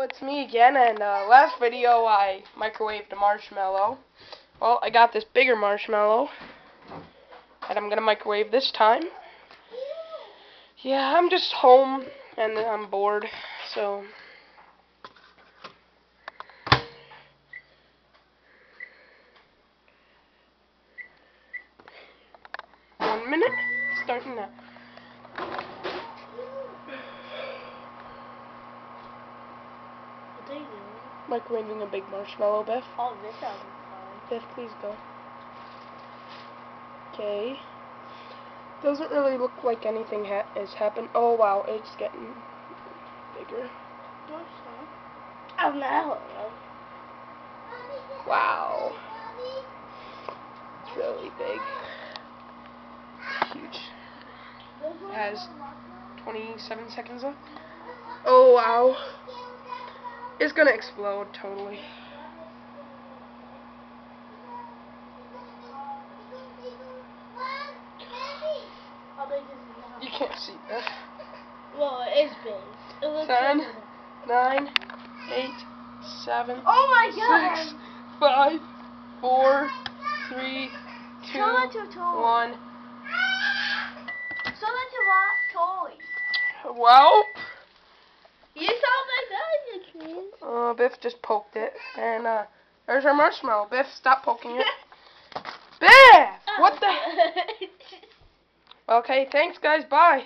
it's me again, and last video I microwaved a marshmallow. Well, I got this bigger marshmallow that I'm gonna microwave this time. Yeah, I'm just home and I'm bored, so one minute, starting now. What are you doing? Microwaving a big marshmallow, Beth. Oh, this sounds fun. Beth, please go. Okay. Doesn't really look like anything has happened. Oh wow, it's getting bigger. Oh no. Wow. It's really big. Huge. It has 27 seconds left. Oh wow. It's gonna explode totally. You can't see this. Well, it is big. It looks 10, big. 9, 8, 7, Oh my god! 6, 5, 4, 3, 2, Show that to a toy. 1. Show that to a toy. Well, You sound like that, you kid. Biff just poked it, and there's our marshmallow. Biff, stop poking it. Biff! What the? Okay, thanks guys, bye.